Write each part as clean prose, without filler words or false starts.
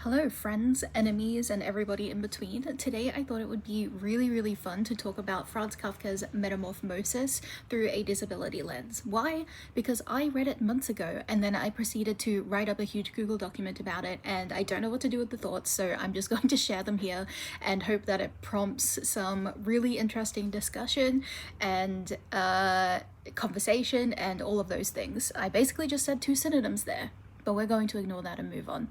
Hello, friends, enemies, and everybody in between. Today, I thought it would be really fun to talk about Franz Kafka's Metamorphosis through a disability lens. Why? Because I read it months ago and then I proceeded to write up a huge Google document about it, and I don't know what to do with the thoughts, so I'm just going to share them here and hope that it prompts some really interesting discussion and conversation and all of those things. I basically just said two synonyms there, but we're going to ignore that and move on.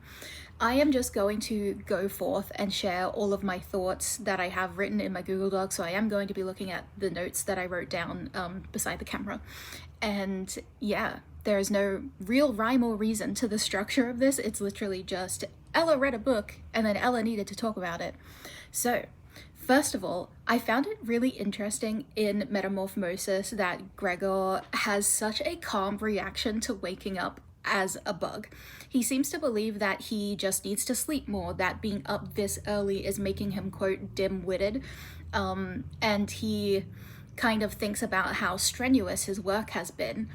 I am just going to go forth and share all of my thoughts that I have written in my Google Doc. So I am going to be looking at the notes that I wrote down beside the camera. And yeah, there is no real rhyme or reason to the structure of this. It's literally just Ella read a book and then Ella needed to talk about it. So first of all, I found it really interesting in Metamorphosis that Gregor has such a calm reaction to waking up as a bug. He seems to believe that he just needs to sleep more, that being up this early is making him, quote, dim-witted, and he kind of thinks about how strenuous his work has been,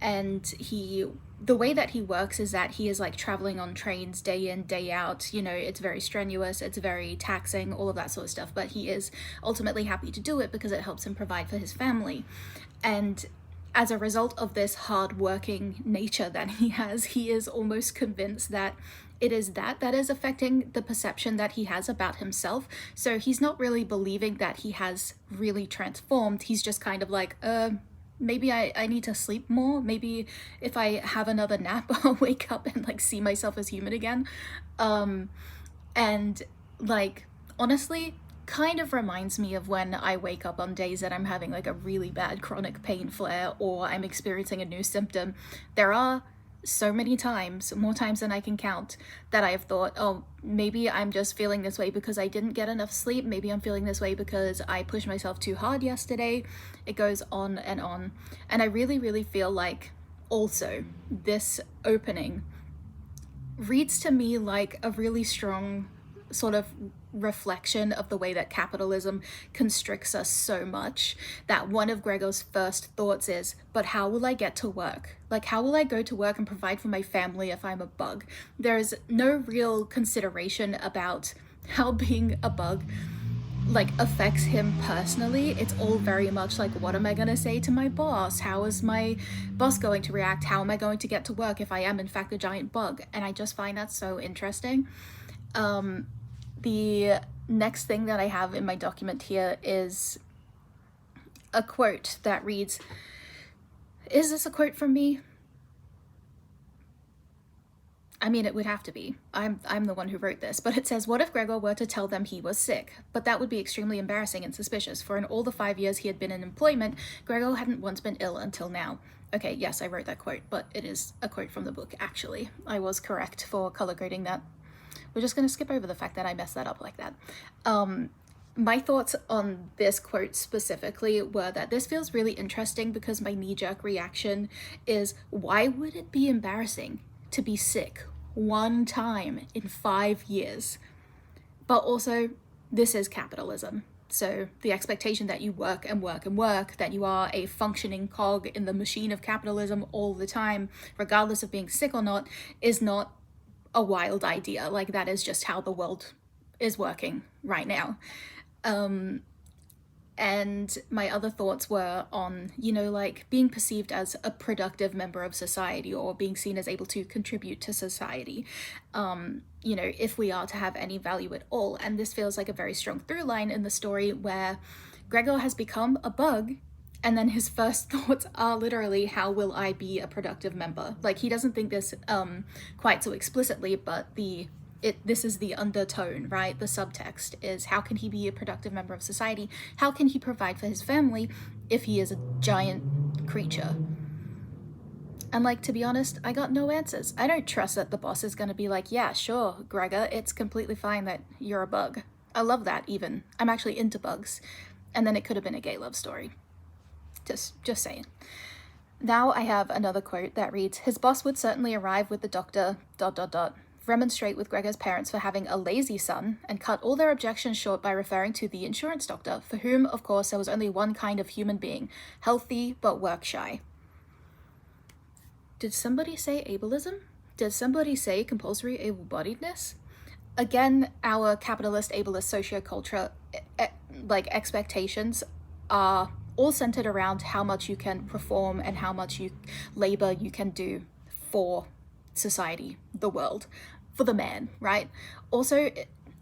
and the way that he works is that he is like traveling on trains day in, day out. You know, it's very strenuous, it's very taxing, all of that sort of stuff, but he is ultimately happy to do it because it helps him provide for his family. And as a result of this hard-working nature that he is almost convinced that it is that is affecting the perception that he has about himself. So he's not really believing that he has really transformed. He's just kind of like, maybe I need to sleep more. Maybe if I have another nap, I'll wake up and like see myself as human again. And like, honestly, kind of reminds me of when I wake up on days that I'm having like a really bad chronic pain flare or I'm experiencing a new symptom. There are so many times, more times than I can count, that I have thought, oh, maybe I'm just feeling this way because I didn't get enough sleep. Maybe I'm feeling this way because I pushed myself too hard yesterday. It goes on. And I really feel like also this opening reads to me like a really strong sort of reflection of the way that capitalism constricts us so much, that one of Gregor's first thoughts is, but how will I get to work? Like, how will I go to work and provide for my family if I'm a bug? There's no real consideration about how being a bug like affects him personally. It's all very much like, what am I going to say to my boss? How is my boss going to react? How am I going to get to work if I am in fact a giant bug? And I just find that so interesting. The next thing that I have in my document here is a quote that reads, is this a quote from me? I mean, it would have to be. I'm the one who wrote this, but it says, what if Gregor were to tell them he was sick? But that would be extremely embarrassing and suspicious, for in all the 5 years he had been in employment, Gregor hadn't once been ill until now. Okay, yes, I wrote that quote, but it is a quote from the book, actually. I was correct for color grading that. We're just going to skip over the fact that I messed that up like that. My thoughts on this quote specifically were that this feels really interesting because my knee-jerk reaction is, why would it be embarrassing to be sick one time in 5 years? But also, this is capitalism. So the expectation that you work and work and work, that you are a functioning cog in the machine of capitalism all the time, regardless of being sick or not, is not a wild idea. Like, that is just how the world is working right now. And my other thoughts were on, you know, like being perceived as a productive member of society or being seen as able to contribute to society, you know, if we are to have any value at all. And this feels like a very strong through line in the story where Gregor has become a bug, and then his first thoughts are literally, how will I be a productive member? Like, he doesn't think this quite so explicitly, but this is the undertone, right? The subtext is, how can he be a productive member of society? How can he provide for his family if he is a giant creature? And like, to be honest, I got no answers. I don't trust that the boss is going to be like, yeah, sure, Gregor, it's completely fine that you're a bug. I love that even. I'm actually into bugs. And then it could have been a gay love story. Just saying. Now I have another quote that reads, his boss would certainly arrive with the doctor, ... remonstrate with Gregor's parents for having a lazy son, and cut all their objections short by referring to the insurance doctor, for whom, of course, there was only one kind of human being, healthy but work-shy. Did somebody say ableism? Did somebody say compulsory able-bodiedness? again, our capitalist, ableist socioculture, like expectations are all centered around how much you can perform and how much labor you can do for society, the world, for the man, right? Also,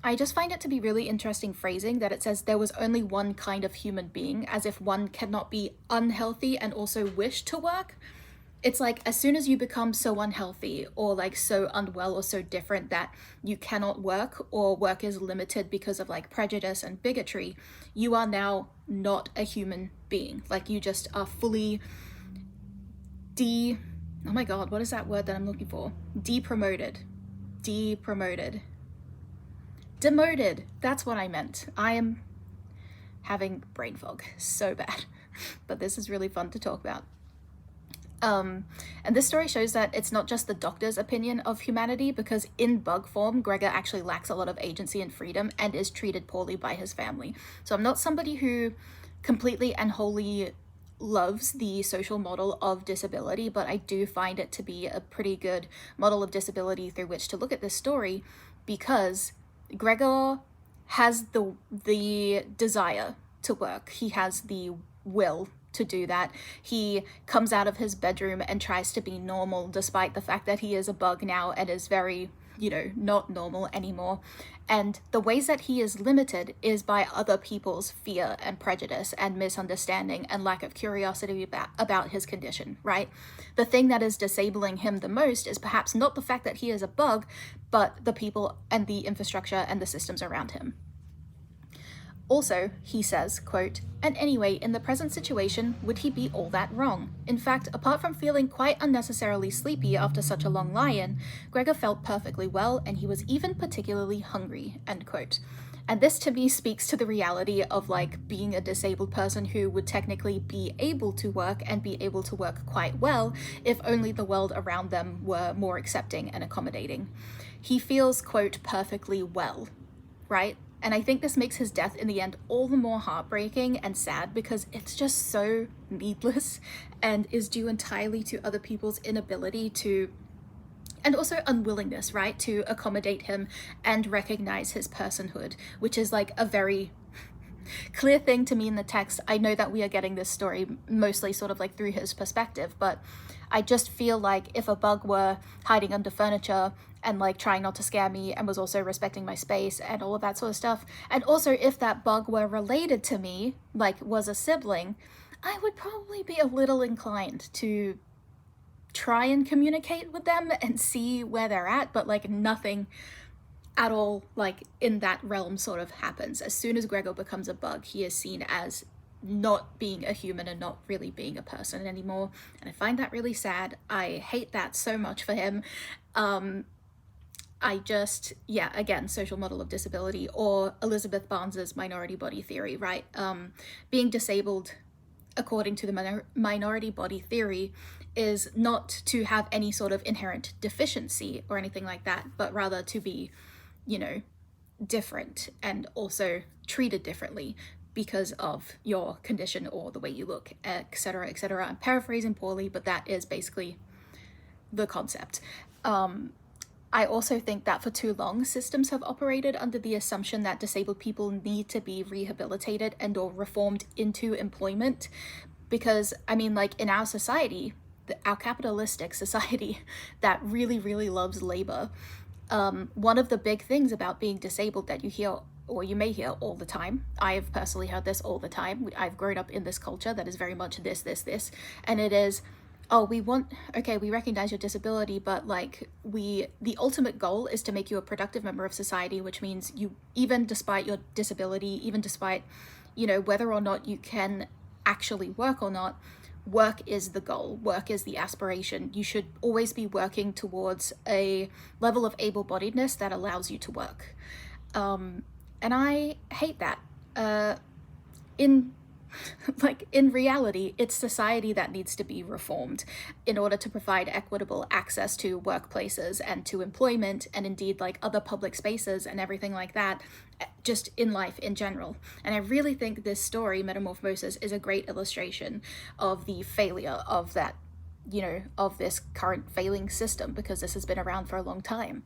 I just find it to be really interesting phrasing that it says there was only one kind of human being, as if one cannot be unhealthy and also wish to work. It's like as soon as you become so unhealthy or like so unwell or so different that you cannot work, or work is limited because of like prejudice and bigotry, you are now not a human being. Like you just are fully oh my god, what is that word that I'm looking for? Demoted. That's what I meant. I am having brain fog so bad, but this is really fun to talk about. And this story shows that it's not just the doctor's opinion of humanity, because in bug form, Gregor actually lacks a lot of agency and freedom and is treated poorly by his family. So I'm not somebody who completely and wholly loves the social model of disability, but I do find it to be a pretty good model of disability through which to look at this story, because Gregor has the desire to work. He has the will to do that. He comes out of his bedroom and tries to be normal, despite the fact that he is a bug now and is very, not normal anymore. And the ways that he is limited is by other people's fear and prejudice and misunderstanding and lack of curiosity about his condition, right? The thing that is disabling him the most is perhaps not the fact that he is a bug, but the people and the infrastructure and the systems around him. Also, he says, quote, "And anyway, in the present situation, would he be all that wrong? In fact, apart from feeling quite unnecessarily sleepy after such a long lie-in, Gregor felt perfectly well, and he was even particularly hungry," end quote. And this to me speaks to the reality of like being a disabled person who would technically be able to work and be able to work quite well if only the world around them were more accepting and accommodating. He feels, quote, perfectly well, right? And I think this makes his death in the end all the more heartbreaking and sad, because it's just so needless and is due entirely to other people's inability to, and also unwillingness, right, to accommodate him and recognize his personhood, which is like a very clear thing to me in the text. I know that we are getting this story mostly sort of like through his perspective, but I just feel like if a bug were hiding under furniture and like trying not to scare me and was also respecting my space and all of that sort of stuff, and also if that bug were related to me, like was a sibling, I would probably be a little inclined to try and communicate with them and see where they're at, but like nothing at all like in that realm sort of happens. As soon as Gregor becomes a bug, he is seen as not being a human and not really being a person anymore, and I find that really sad. I hate that so much for him. I just, yeah, again, social model of disability, or Elizabeth Barnes's minority body theory, right? Being disabled, according to the minority body theory, is not to have any sort of inherent deficiency or anything like that, but rather to be, different and also treated differently because of your condition or the way you look, etc., etc. I'm paraphrasing poorly, but that is basically the concept. I also think that for too long, systems have operated under the assumption that disabled people need to be rehabilitated and or reformed into employment, because, I mean, like in our society, our capitalistic society that really, really loves labor, one of the big things about being disabled that you hear, or you may hear all the time, I have personally heard this all the time, I've grown up in this culture that is very much this, and it is, oh, we recognize your disability, but like the ultimate goal is to make you a productive member of society, which means you, even despite your disability, even despite, whether or not you can actually work or not, work is the goal, work is the aspiration. You should always be working towards a level of able-bodiedness that allows you to work. And I hate that. In reality, it's society that needs to be reformed in order to provide equitable access to workplaces and to employment, and indeed like other public spaces and everything like that, just in life in general. And I really think this story, Metamorphosis, is a great illustration of the failure of that, of this current failing system, because this has been around for a long time.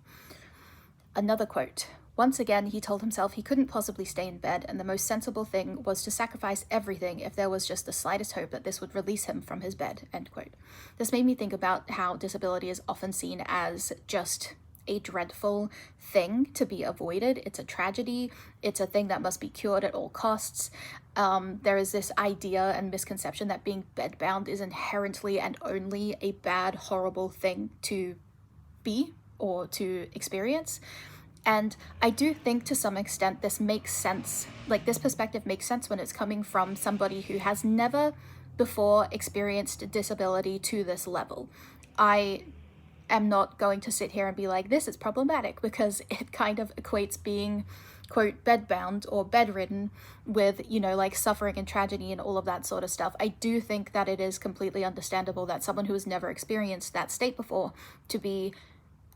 Another quote. Once again, he told himself he couldn't possibly stay in bed, and the most sensible thing was to sacrifice everything if there was just the slightest hope that this would release him from his bed, end quote. This made me think about how disability is often seen as just a dreadful thing to be avoided. It's a tragedy. It's a thing that must be cured at all costs. There is this idea and misconception that being bedbound is inherently and only a bad, horrible thing to be or to experience. And I do think to some extent this makes sense. Like, this perspective makes sense when it's coming from somebody who has never before experienced disability to this level. I am not going to sit here and be like, this is problematic, because it kind of equates being, quote, bedbound or bedridden with, you know, like suffering and tragedy and all of that sort of stuff. I do think that it is completely understandable that someone who has never experienced that state before to be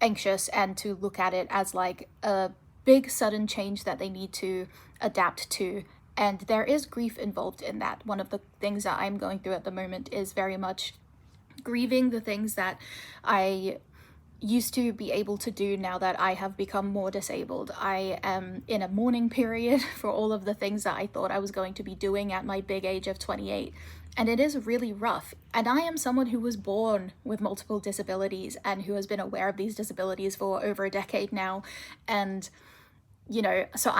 anxious and to look at it as like a big sudden change that they need to adapt to. And there is grief involved in that. One of the things that I'm going through at the moment is very much grieving the things that I used to be able to do now that I have become more disabled. I am in a mourning period for all of the things that I thought I was going to be doing at my big age of 28. And it is really rough. And I am someone who was born with multiple disabilities and who has been aware of these disabilities for over a decade now. And, you know, so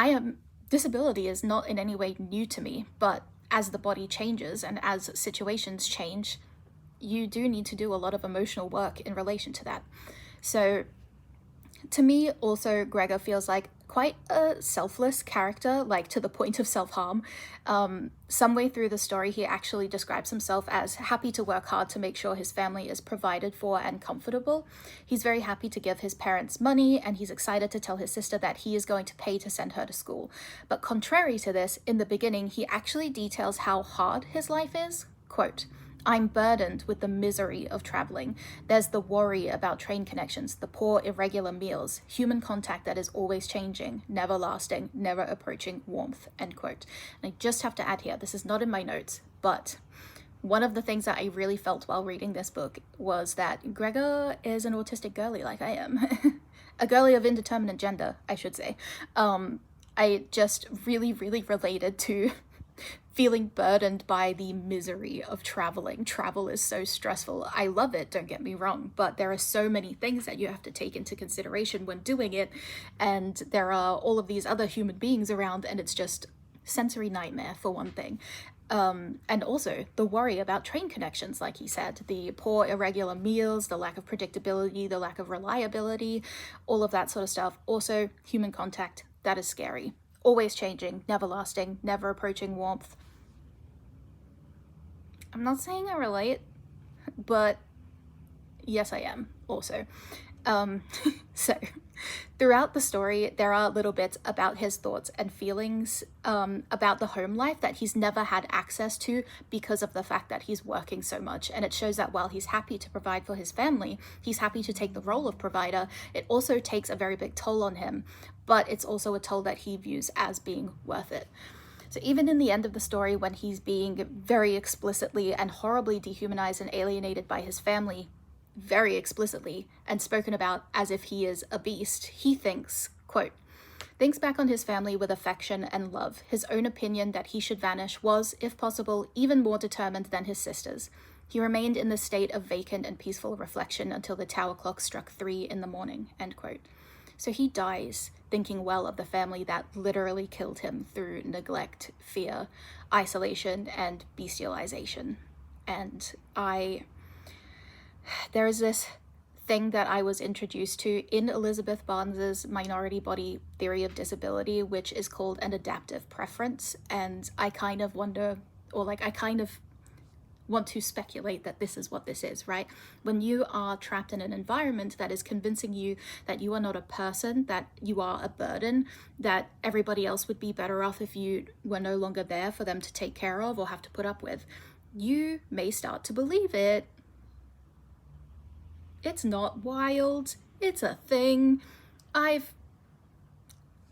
disability is not in any way new to me, but as the body changes and as situations change, you do need to do a lot of emotional work in relation to that. So to me, also, Gregor feels like quite a selfless character, like to the point of self-harm. Some way through the story, he actually describes himself as happy to work hard to make sure his family is provided for and comfortable. He's very happy to give his parents money, and he's excited to tell his sister that he is going to pay to send her to school. But contrary to this, in the beginning, he actually details how hard his life is. Quote, I'm burdened with the misery of traveling. There's the worry about train connections, the poor irregular meals, human contact that is always changing, never lasting, never approaching warmth, end quote. And I just have to add here, this is not in my notes, but one of the things that I really felt while reading this book was that Gregor is an autistic girly like I am. A girly of indeterminate gender, I should say. I just really, really related to feeling burdened by the misery of traveling. Travel is so stressful. I love it, don't get me wrong, but there are so many things that you have to take into consideration when doing it, and there are all of these other human beings around, and it's just sensory nightmare for one thing. And also the worry about train connections, like he said, the poor irregular meals, the lack of predictability, the lack of reliability, all of that sort of stuff. Also, human contact, that is scary. Always changing, never lasting, never approaching warmth. I'm not saying I relate, but yes, I am also. So throughout the story, there are little bits about his thoughts and feelings about the home life that he's never had access to because of the fact that he's working so much. And it shows that while he's happy to provide for his family, he's happy to take the role of provider, it also takes a very big toll on him, but it's also a toll that he views as being worth it. So even in the end of the story, when he's being very explicitly and horribly dehumanized and alienated by his family, very explicitly, and spoken about as if he is a beast, he thinks, quote, thinks back on his family with affection and love. His own opinion that he should vanish was, if possible, even more determined than his sister's. He remained in the state of vacant and peaceful reflection until the tower clock struck 3 a.m, end quote. So he dies thinking well of the family that literally killed him through neglect, fear, isolation, and bestialization. And there is this thing that I was introduced to in Elizabeth Barnes's minority body theory of disability, which is called an adaptive preference. And I kind of wonder, or like I kind of want to speculate that this is what this is, right? When you are trapped in an environment that is convincing you that you are not a person, that you are a burden, that everybody else would be better off if you were no longer there for them to take care of or have to put up with, you may start to believe it. It's not wild, it's a thing.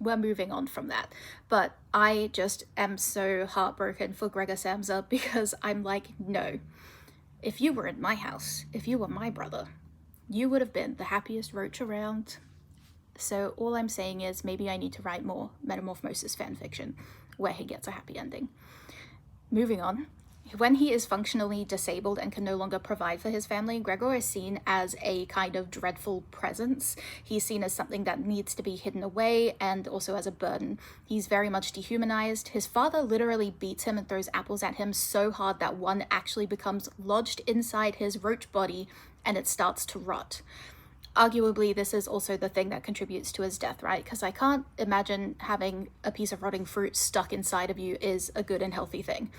We're moving on from that. But I just am so heartbroken for Gregor Samsa because I'm like, no, if you were in my house, if you were my brother, you would have been the happiest roach around. So all I'm saying is maybe I need to write more Metamorphosis fanfiction where he gets a happy ending. Moving on. When he is functionally disabled and can no longer provide for his family, Gregor is seen as a kind of dreadful presence. He's seen as something that needs to be hidden away and also as a burden. He's very much dehumanized. His father literally beats him and throws apples at him so hard that one actually becomes lodged inside his roach body and it starts to rot. Arguably, this is also the thing that contributes to his death, right? Because I can't imagine having a piece of rotting fruit stuck inside of you is a good and healthy thing.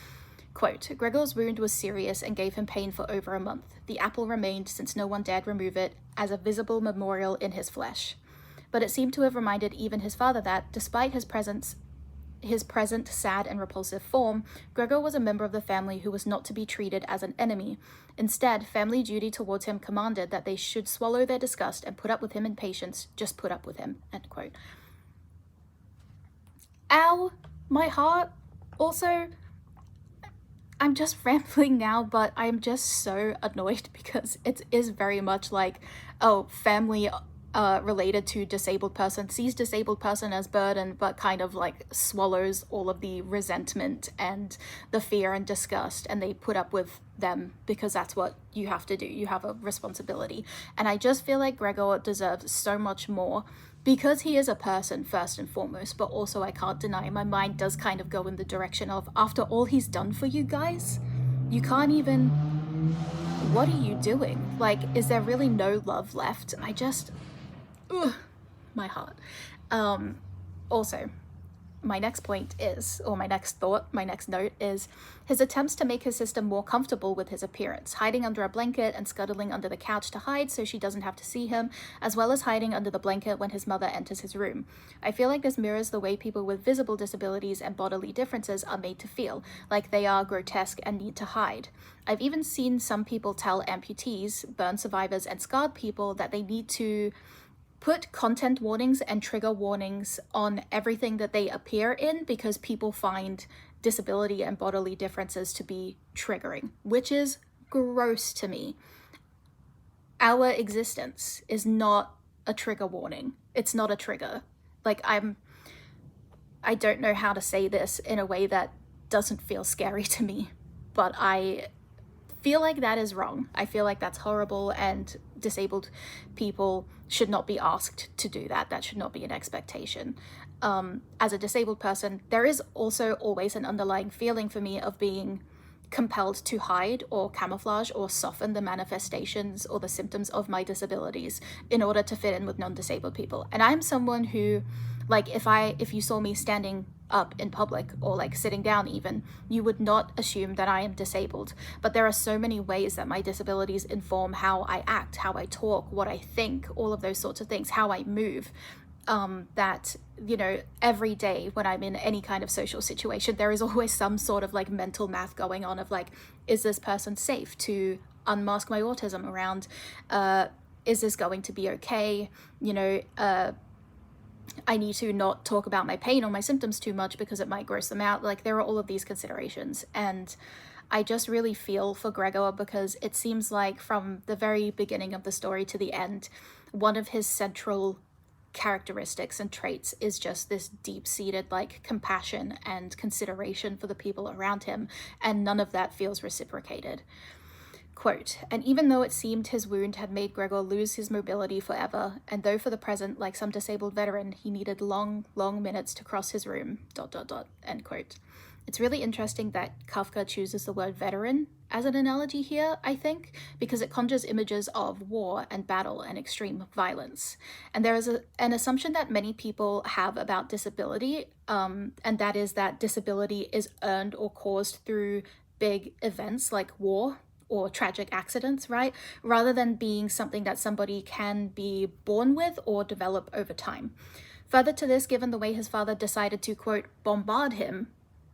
Quote, Gregor's wound was serious and gave him pain for over a month. The apple remained, since no one dared remove it, as a visible memorial in his flesh. But it seemed to have reminded even his father that, despite his present sad and repulsive form, Gregor was a member of the family who was not to be treated as an enemy. Instead, family duty towards him commanded that they should swallow their disgust and put up with him in patience, just put up with him, end quote. Ow, my heart. Also, I'm just rambling now, but I'm just so annoyed because it is very much like, oh, family related to disabled person sees disabled person as burden, but kind of like swallows all of the resentment and the fear and disgust, and they put up with them because that's what you have to do. You have a responsibility. And I just feel like Gregor deserves so much more because he is a person first and foremost, but also I can't deny my mind does kind of go in the direction of, after all he's done for you guys, you can't even, what are you doing? Like, is there really no love left? I just, ugh, my heart. Also, my next point is, or my next thought, my next note is his attempts to make his sister more comfortable with his appearance, hiding under a blanket and scuttling under the couch to hide so she doesn't have to see him, as well as hiding under the blanket when his mother enters his room. I feel like this mirrors the way people with visible disabilities and bodily differences are made to feel, like they are grotesque and need to hide. I've even seen some people tell amputees, burn survivors, and scarred people that they need to put content warnings and trigger warnings on everything that they appear in because people find disability and bodily differences to be triggering, which is gross to me. Our existence is not a trigger warning. It's not a trigger. Like, I don't know how to say this in a way that doesn't feel scary to me, but I feel like that is wrong. I feel like that's horrible, and disabled people should not be asked to do that. That should not be an expectation. As a disabled person, there is also always an underlying feeling for me of being compelled to hide or camouflage or soften the manifestations or the symptoms of my disabilities in order to fit in with non-disabled people. And I'm someone who, like, if you saw me standing up in public or like sitting down even, you would not assume that I am disabled. But there are so many ways that my disabilities inform how I act, how I talk, what I think, all of those sorts of things, how I move, that, you know, every day when I'm in any kind of social situation, there is always some sort of like mental math going on of like, is this person safe to unmask my autism around? Is this going to be okay? You know, I need to not talk about my pain or my symptoms too much because it might gross them out. Like, there are all of these considerations. And I just really feel for Gregor because it seems like from the very beginning of the story to the end, one of his central characteristics and traits is just this deep-seated like compassion and consideration for the people around him, and none of that feels reciprocated. Quote, and even though it seemed his wound had made Gregor lose his mobility forever, and though for the present, like some disabled veteran, he needed long minutes to cross his room, ... end quote. It's really interesting that Kafka chooses the word veteran as an analogy here, I think, because it conjures images of war and battle and extreme violence. And there is an assumption that many people have about disability, and that is that disability is earned or caused through big events like war or tragic accidents, right? Rather than being something that somebody can be born with or develop over time. Further to this, given the way his father decided to, quote, bombard him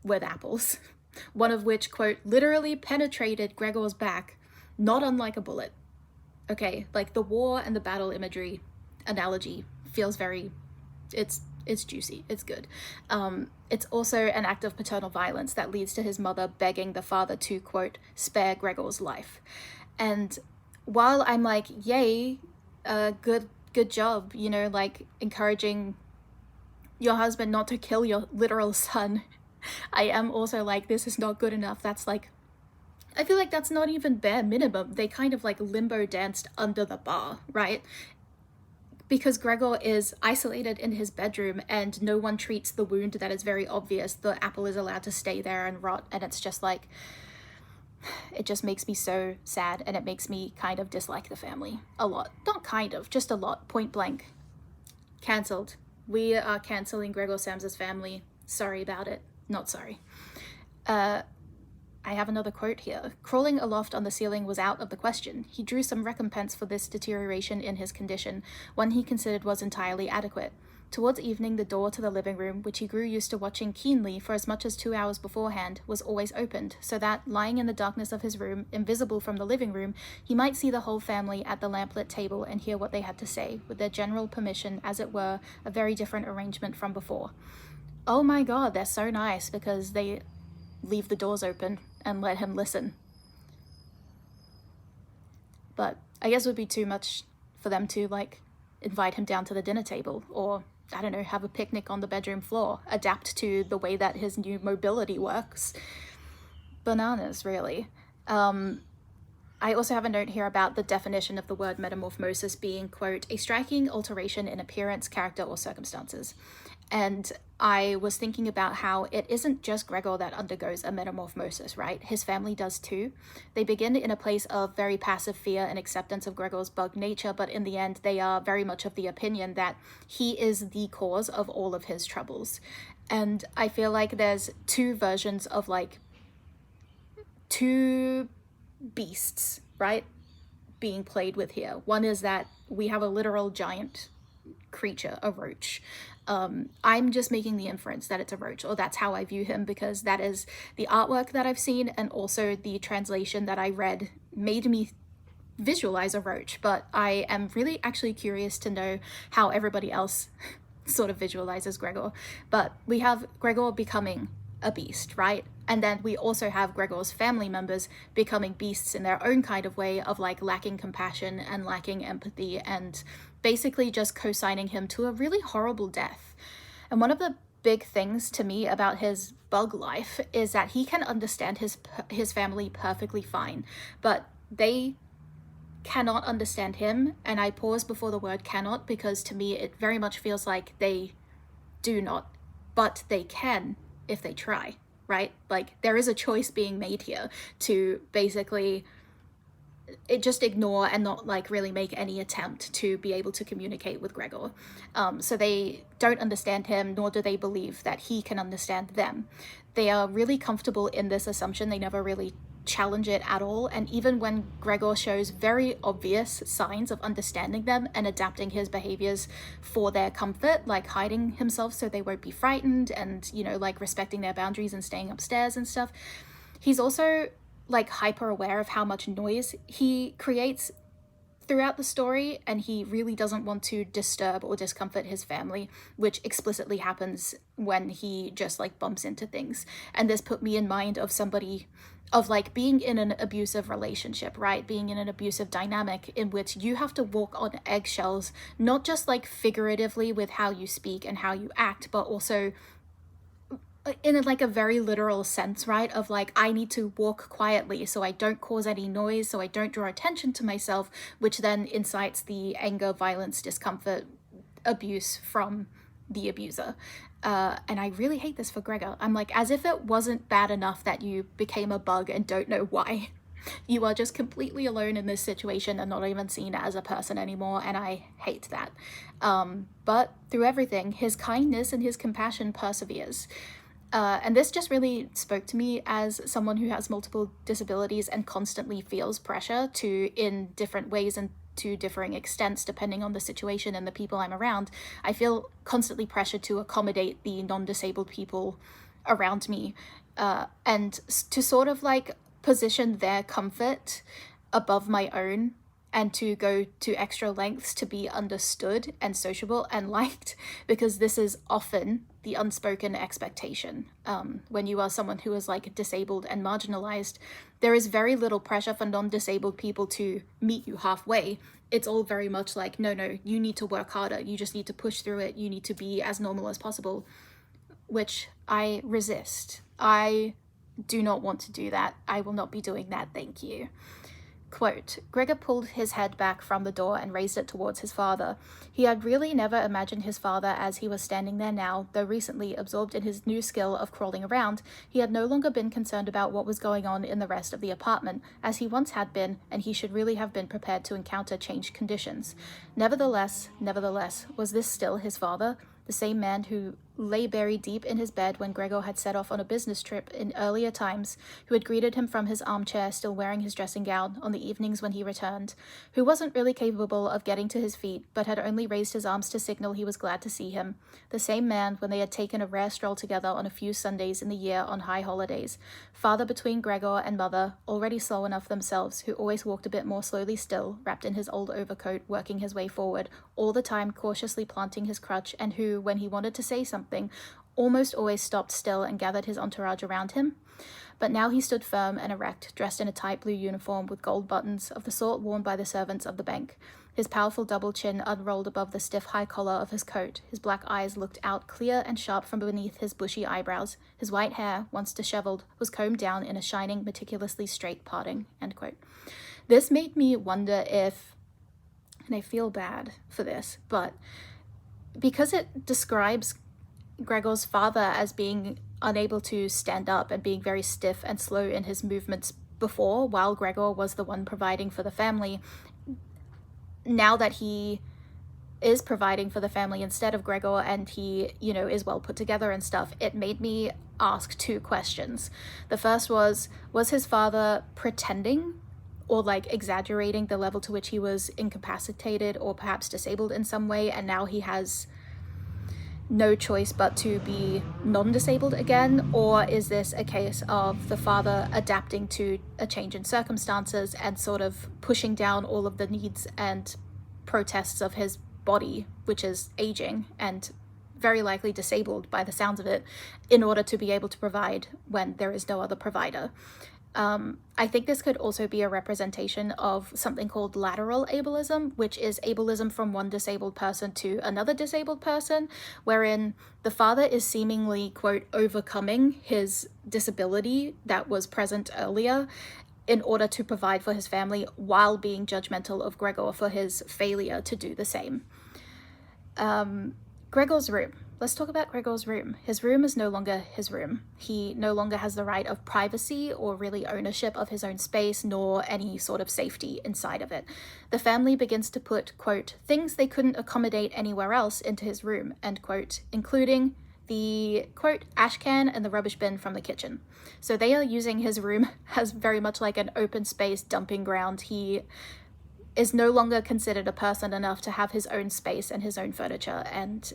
with apples, one of which, quote, literally penetrated Gregor's back, not unlike a bullet. Okay, like the war and the battle imagery analogy feels very, it's juicy, it's good. It's also an act of paternal violence that leads to his mother begging the father to, quote, spare Gregor's life. And while I'm like, yay, good good job, you know, like encouraging your husband not to kill your literal son. I am also like, this is not good enough. That's like, I feel like that's not even bare minimum. They kind of like limbo danced under the bar, right? Because Gregor is isolated in his bedroom and no one treats the wound that is very obvious. The apple is allowed to stay there and rot, and it's just like, it just makes me so sad, and it makes me kind of dislike the family a lot. Not kind of, just a lot, point blank. Cancelled. We are cancelling Gregor Samsa's family. Sorry about it. Not sorry. I have another quote here. Crawling aloft on the ceiling was out of the question. He drew some recompense for this deterioration in his condition, one he considered was entirely adequate. Towards evening, the door to the living room, which he grew used to watching keenly for as much as 2 hours beforehand, was always opened, so that, lying in the darkness of his room, invisible from the living room, he might see the whole family at the lamplit table and hear what they had to say, with their general permission, as it were, a very different arrangement from before. Oh my god, they're so nice, because they leave the doors open and let him listen. But I guess it would be too much for them to, like, invite him down to the dinner table, or I don't know, have a picnic on the bedroom floor, adapt to the way that his new mobility works. Bananas, really. I also have a note here about the definition of the word metamorphosis being, quote, a striking alteration in appearance, character, or circumstances. And I was thinking about how it isn't just Gregor that undergoes a metamorphosis, right? His family does too. They begin in a place of very passive fear and acceptance of Gregor's bug nature, but in the end, they are very much of the opinion that he is the cause of all of his troubles. And I feel like there's two versions of, like, two beasts, right, being played with here. One is that we have a literal giant creature, a roach. I'm just making the inference that it's a roach, or that's how I view him, because that is the artwork that I've seen, and also the translation that I read made me visualize a roach. But I am really actually curious to know how everybody else sort of visualizes Gregor. But we have Gregor becoming a beast, right? And then we also have Gregor's family members becoming beasts in their own kind of way, of like lacking compassion and lacking empathy, and basically just co-signing him to a really horrible death. And one of the big things to me about his bug life is that he can understand his family perfectly fine, but they cannot understand him. And I pause before the word cannot, because to me it very much feels like they do not, but they can if they try, right? Like, there is a choice being made here to basically just ignore and not like really make any attempt to be able to communicate with Gregor. So they don't understand him, nor do they believe that he can understand them. They are really comfortable in this assumption. They never really challenge it at all. And even when Gregor shows very obvious signs of understanding them and adapting his behaviors for their comfort, like hiding himself so they won't be frightened, and, you know, like respecting their boundaries and staying upstairs and stuff, he's also like hyper aware of how much noise he creates throughout the story, and he really doesn't want to disturb or discomfort his family, which explicitly happens when he just like bumps into things. And this put me in mind of somebody, of like being in an abusive relationship, right? Being in an abusive dynamic in which you have to walk on eggshells, not just like figuratively with how you speak and how you act, but also in like a very literal sense, right? Of like, I need to walk quietly so I don't cause any noise, so I don't draw attention to myself, which then incites the anger, violence, discomfort, abuse from the abuser. And I really hate this for Gregor. I'm like, as if it wasn't bad enough that you became a bug and don't know why. You are just completely alone in this situation and not even seen as a person anymore, and I hate that. But through everything, his kindness and his compassion perseveres. And this just really spoke to me as someone who has multiple disabilities and constantly feels pressure to, in different ways and to differing extents depending on the situation and the people I'm around. I feel constantly pressured to accommodate the non-disabled people around me, and to sort of like position their comfort above my own, and to go to extra lengths to be understood and sociable and liked, because this is often the unspoken expectation. When you are someone who is like disabled and marginalized, there is very little pressure for non-disabled people to meet you halfway, it's all very much like, no, you need to work harder, you just need to push through it, you need to be as normal as possible, which I resist. I do not want to do that. I will not be doing that, thank you. Quote, Gregor pulled his head back from the door and raised it towards his father. He had really never imagined his father as he was standing there now, though recently, absorbed in his new skill of crawling around, he had no longer been concerned about what was going on in the rest of the apartment, as he once had been, and he should really have been prepared to encounter changed conditions. Nevertheless, was this still his father? The same man who lay buried deep in his bed when Gregor had set off on a business trip in earlier times, who had greeted him from his armchair still wearing his dressing gown on the evenings when he returned, who wasn't really capable of getting to his feet but had only raised his arms to signal he was glad to see him. The same man when they had taken a rare stroll together on a few Sundays in the year on high holidays. Father between Gregor and mother, already slow enough themselves, who always walked a bit more slowly still, wrapped in his old overcoat, working his way forward, all the time cautiously planting his crutch, and who, when he wanted to say something, almost always stopped still and gathered his entourage around him. But now he stood firm and erect, dressed in a tight blue uniform with gold buttons, of the sort worn by the servants of the bank. His powerful double chin unrolled above the stiff high collar of his coat. His black eyes looked out clear and sharp from beneath his bushy eyebrows. His white hair, once disheveled, was combed down in a shining, meticulously straight parting. End quote. This made me wonder if, and I feel bad for this, but because it describes Gregor's father as being unable to stand up and being very stiff and slow in his movements before, while Gregor was the one providing for the family, now that he is providing for the family instead of Gregor and he, is well put together and stuff, it made me ask two questions. The first was his father pretending or exaggerating the level to which he was incapacitated or perhaps disabled in some way, and now he has no choice but to be non-disabled again? Or is this a case of the father adapting to a change in circumstances and sort of pushing down all of the needs and protests of his body, which is aging and very likely disabled by the sounds of it, in order to be able to provide when there is no other provider? I think this could also be a representation of something called lateral ableism, which is ableism from one disabled person to another disabled person, wherein the father is seemingly, quote, overcoming his disability that was present earlier in order to provide for his family while being judgmental of Gregor for his failure to do the same. Gregor's room. Let's talk about Gregor's room. His room is no longer his room. He no longer has the right of privacy or really ownership of his own space, nor any sort of safety inside of it. The family begins to put, quote, things they couldn't accommodate anywhere else into his room, end quote, including the, quote, ash can and the rubbish bin from the kitchen. So they are using his room as very much like an open space dumping ground. He is no longer considered a person enough to have his own space and his own furniture and,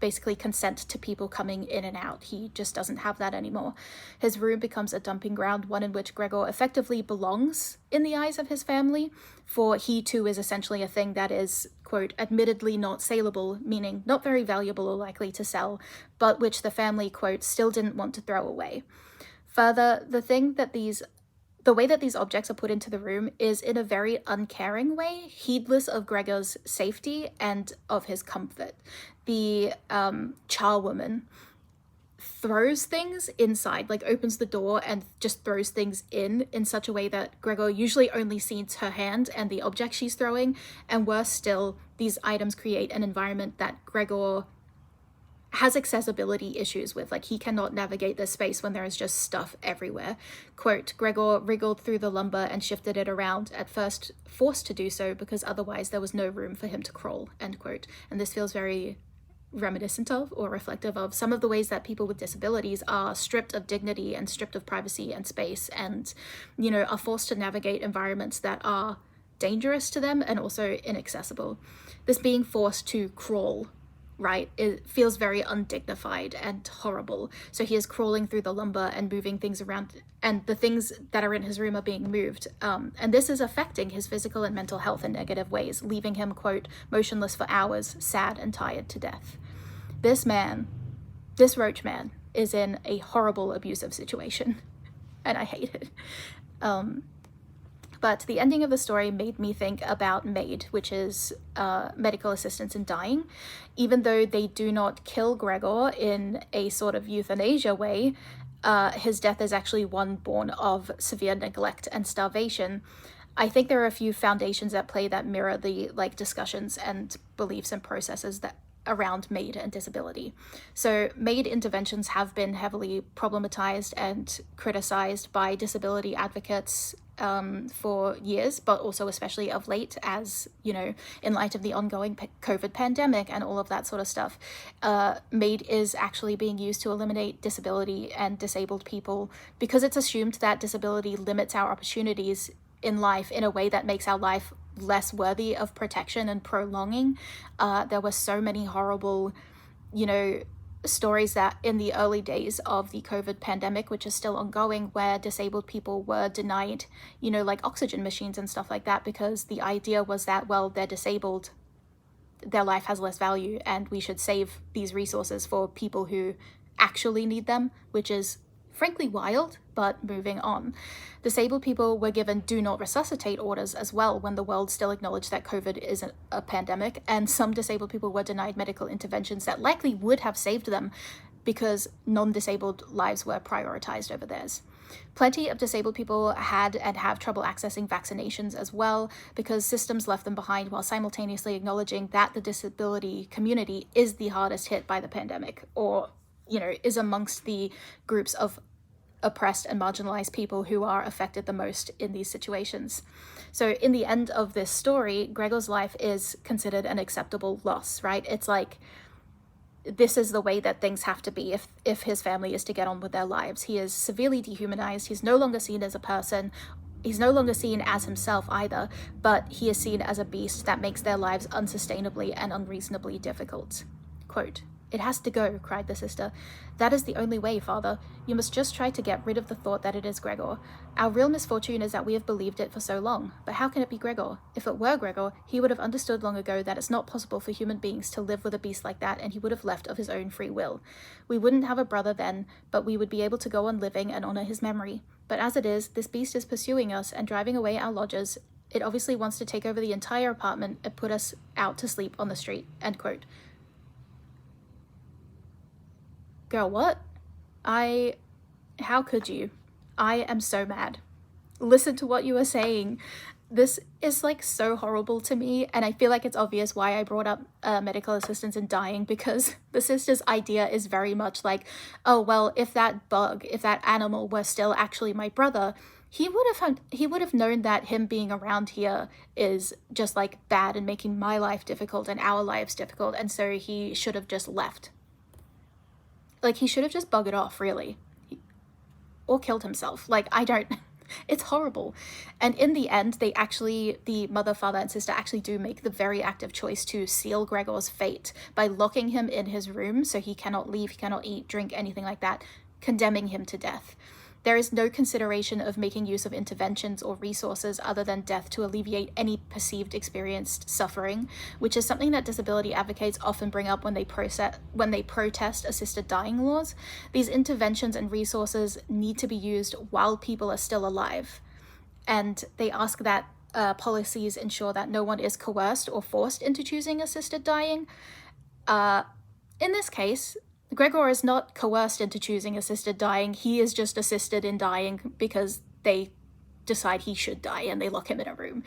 basically consent to people coming in and out. He just doesn't have that anymore. His room becomes a dumping ground, one in which Gregor effectively belongs in the eyes of his family, for he too is essentially a thing that is, quote, admittedly not saleable, meaning not very valuable or likely to sell, but which the family, quote, still didn't want to throw away. Further, the way that these objects are put into the room is in a very uncaring way, heedless of Gregor's safety and of his comfort. The charwoman throws things inside, opens the door and just throws things in such a way that Gregor usually only sees her hand and the object she's throwing, and worse still, these items create an environment that Gregor has accessibility issues with. He cannot navigate this space when there is just stuff everywhere. Quote, Gregor wriggled through the lumber and shifted it around, at first forced to do so because otherwise there was no room for him to crawl, end quote. And this feels very reminiscent of or reflective of some of the ways that people with disabilities are stripped of dignity and stripped of privacy and space and, are forced to navigate environments that are dangerous to them and also inaccessible. This being forced to crawl, right, it feels very undignified and horrible. So he is crawling through the lumber and moving things around, and the things that are in his room are being moved. And this is affecting his physical and mental health in negative ways, leaving him, quote, motionless for hours, sad and tired to death. This roach man, is in a horrible abusive situation, and I hate it. But the ending of the story made me think about MAID, which is medical assistance in dying. Even though they do not kill Gregor in a sort of euthanasia way, his death is actually one born of severe neglect and starvation. I think there are a few foundations at play that mirror the discussions and beliefs and processes that around MAID and disability. So MAID interventions have been heavily problematized and criticized by disability advocates for years, but also especially of late, as you know, in light of the ongoing COVID pandemic and all of that sort of stuff. MAID is actually being used to eliminate disability and disabled people because it's assumed that disability limits our opportunities in life in a way that makes our life less worthy of protection and prolonging. There were so many horrible, stories that in the early days of the COVID pandemic, which is still ongoing, where disabled people were denied, oxygen machines and stuff like that, because the idea was that, well, they're disabled, their life has less value, and we should save these resources for people who actually need them, which is frankly wild, but moving on. Disabled people were given do not resuscitate orders as well when the world still acknowledged that COVID is a pandemic, and some disabled people were denied medical interventions that likely would have saved them because non-disabled lives were prioritized over theirs. Plenty of disabled people had and have trouble accessing vaccinations as well because systems left them behind, while simultaneously acknowledging that the disability community is the hardest hit by the pandemic, or is amongst the groups of oppressed and marginalized people who are affected the most in these situations. So in the end of this story, Gregor's life is considered an acceptable loss, right? It's like, this is the way that things have to be if his family is to get on with their lives. He is severely dehumanized. He's no longer seen as a person. He's no longer seen as himself either, but he is seen as a beast that makes their lives unsustainably and unreasonably difficult. Quote, "It has to go," cried the sister. "That is the only way, father. You must just try to get rid of the thought that it is Gregor. Our real misfortune is that we have believed it for so long. But how can it be Gregor? If it were Gregor, he would have understood long ago that it's not possible for human beings to live with a beast like that, and he would have left of his own free will. We wouldn't have a brother then, but we would be able to go on living and honor his memory. But as it is, this beast is pursuing us and driving away our lodgers. It obviously wants to take over the entire apartment and put us out to sleep on the street." End quote. Girl, what? How could you? I am so mad. Listen to what you were saying. This is so horrible to me, and I feel like it's obvious why I brought up medical assistance in dying, because the sister's idea is very much like, oh, well, if that animal were still actually my brother, he would have known that him being around here is just bad and making my life difficult and our lives difficult, and so he should have just left. He should have just buggered off, really. Or killed himself. It's horrible. And in the end, the mother, father, and sister actually do make the very active choice to seal Gregor's fate by locking him in his room so he cannot leave, he cannot eat, drink, anything like that, condemning him to death. There is no consideration of making use of interventions or resources other than death to alleviate any perceived experienced suffering, which is something that disability advocates often bring up when they protest assisted dying laws. These interventions and resources need to be used while people are still alive. And they ask that policies ensure that no one is coerced or forced into choosing assisted dying. In this case, Gregor is not coerced into choosing assisted dying. He is just assisted in dying because they decide he should die and they lock him in a room.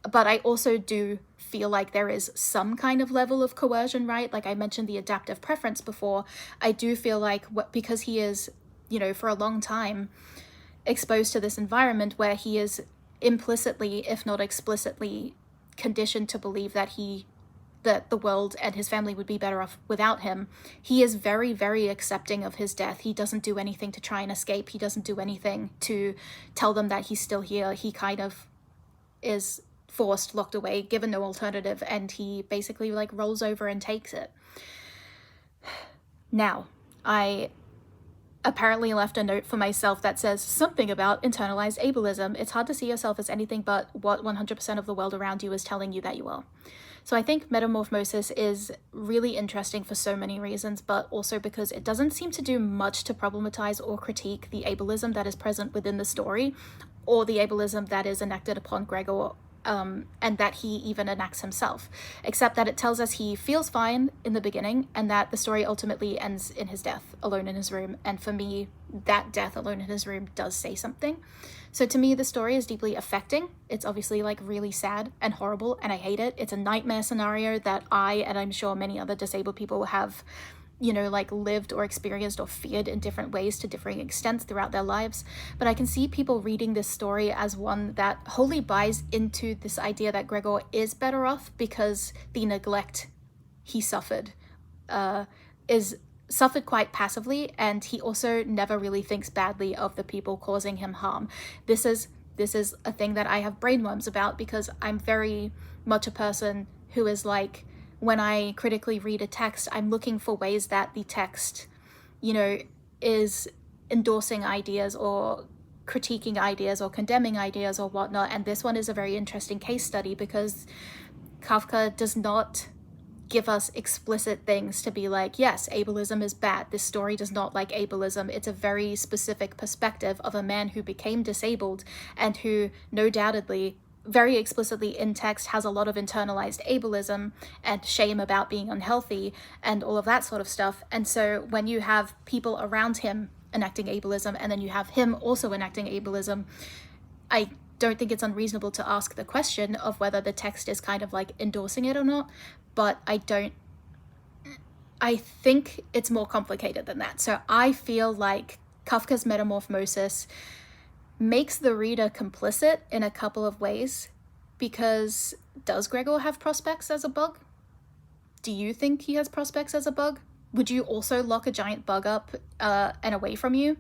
But I also do feel like there is some kind of level of coercion, right? Like I mentioned the adaptive preference before. I do feel like because he is, for a long time exposed to this environment where he is implicitly, if not explicitly, conditioned to believe that the world and his family would be better off without him. He is very, very accepting of his death. He doesn't do anything to try and escape. He doesn't do anything to tell them that he's still here. He kind of is forced, locked away, given no alternative, and he basically rolls over and takes it. Now, I apparently left a note for myself that says something about internalized ableism. It's hard to see yourself as anything but what 100% of the world around you is telling you that you are. So I think Metamorphosis is really interesting for so many reasons, but also because it doesn't seem to do much to problematize or critique the ableism that is present within the story, or the ableism that is enacted upon Gregor, and that he even enacts himself, except that it tells us he feels fine in the beginning and that the story ultimately ends in his death alone in his room. And for me, that death alone in his room does say something. So to me, the story is deeply affecting. It's obviously like really sad and horrible, and I hate it. It's a nightmare scenario that I, and I'm sure many other disabled people, have, you know, like lived or experienced or feared in different ways to differing extents throughout their lives. But I can see people reading this story as one that wholly buys into this idea that Gregor is better off because the neglect he suffered is suffered quite passively, and he also never really thinks badly of the people causing him harm. This is a thing that I have brainworms about, because I'm very much a person who is like, when I critically read a text, I'm looking for ways that the text, you know, is endorsing ideas or critiquing ideas or condemning ideas or whatnot. And this one is a very interesting case study because Kafka does not give us explicit things to be like, yes, ableism is bad. This story does not like ableism. It's a very specific perspective of a man who became disabled and who, no doubtedly, very explicitly in text, has a lot of internalized ableism and shame about being unhealthy and all of that sort of stuff. And so when you have people around him enacting ableism and then you have him also enacting ableism, I don't think it's unreasonable to ask the question of whether the text is kind of like endorsing it or not, but I think it's more complicated than that. So I feel like Kafka's Metamorphosis makes the reader complicit in a couple of ways, because does Gregor have prospects as a bug? Do you think he has prospects as a bug? Would you also lock a giant bug up and away from you?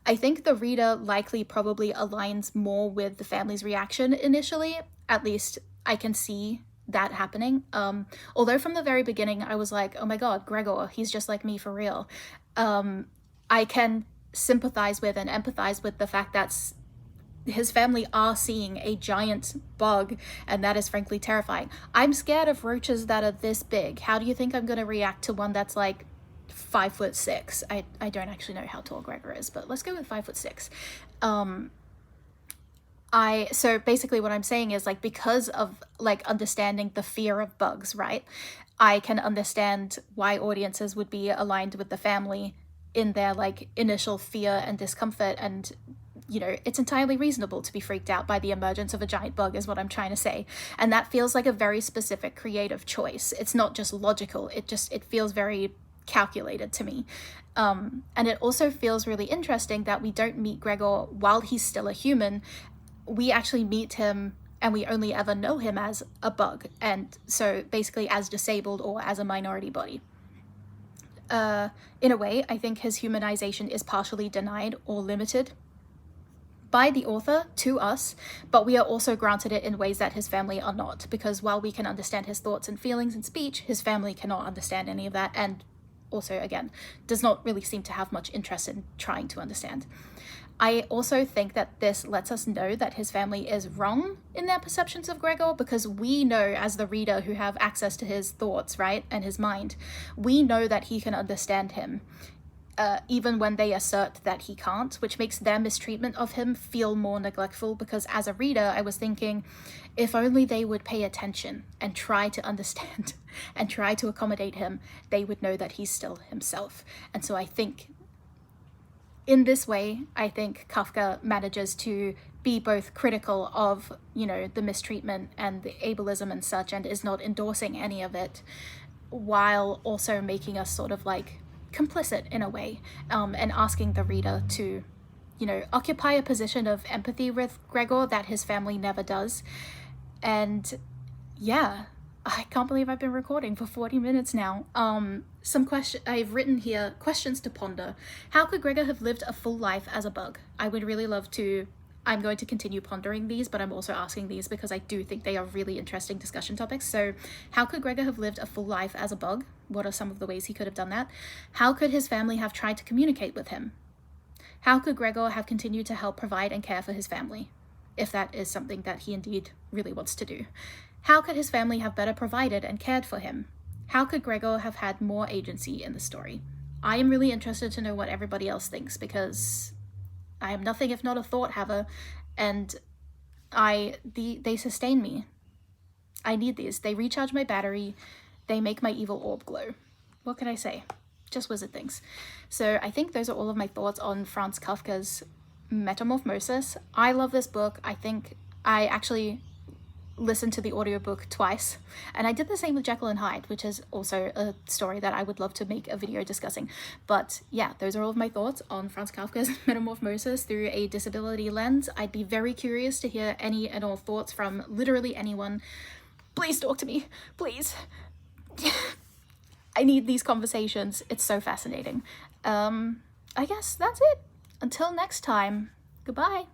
I think the reader likely probably aligns more with the family's reaction initially. At least I can see that happening. Although from the very beginning I was like, oh my god, Gregor, he's just like me for real. I can sympathize with and empathize with the fact that his family are seeing a giant bug, and that is frankly terrifying. I'm scared of roaches that are this big. How do you think I'm going to react to one that's like 5'6"? I don't actually know how tall Gregor is, but let's go with 5'6". So basically what I'm saying is, like, because of like understanding the fear of bugs, right? I can understand why audiences would be aligned with the family in their like initial fear and discomfort, and you know, it's entirely reasonable to be freaked out by the emergence of a giant bug, is what I'm trying to say. And that feels like a very specific creative choice. It's not just logical, it feels very calculated to me. And it also feels really interesting that we don't meet Gregor while he's still a human. We actually meet him and we only ever know him as a bug, and so basically as disabled or as a minority body. In a way, I think his humanization is partially denied or limited by the author to us, but we are also granted it in ways that his family are not, because while we can understand his thoughts and feelings and speech, his family cannot understand any of that, and also, again, does not really seem to have much interest in trying to understand. I also think that this lets us know that his family is wrong in their perceptions of Gregor, because we know, as the reader who have access to his thoughts, right, and his mind, we know that he can understand him, even when they assert that he can't, which makes their mistreatment of him feel more neglectful, because as a reader, I was thinking, if only they would pay attention and try to understand and try to accommodate him, they would know that he's still himself. And so I think in this way, I think Kafka manages to be both critical of, you know, the mistreatment and the ableism and such, and is not endorsing any of it, while also making us sort of like complicit in a way, and asking the reader to, you know, occupy a position of empathy with Gregor that his family never does. And yeah, I can't believe I've been recording for 40 minutes now. I've written here, questions to ponder. How could Gregor have lived a full life as a bug? I would really love to. I'm going to continue pondering these, but I'm also asking these because I do think they are really interesting discussion topics. So how could Gregor have lived a full life as a bug? What are some of the ways he could have done that? How could his family have tried to communicate with him? How could Gregor have continued to help provide and care for his family, if that is something that he indeed really wants to do? How could his family have better provided and cared for him? How could Gregor have had more agency in the story? I am really interested to know what everybody else thinks, because I am nothing if not a thought haver, and they sustain me. I need these. They recharge my battery. They make my evil orb glow. What can I say? Just wizard things. So I think those are all of my thoughts on Franz Kafka's Metamorphosis. I love this book. I think I actually listened to the audiobook twice, and I did the same with Jekyll and Hyde, which is also a story that I would love to make a video discussing. But yeah, those are all of my thoughts on Franz Kafka's Metamorphosis through a disability lens. I'd be very curious to hear any and all thoughts from literally anyone. Please talk to me, please. I need these conversations. It's so fascinating. I guess that's it. Until next time, goodbye.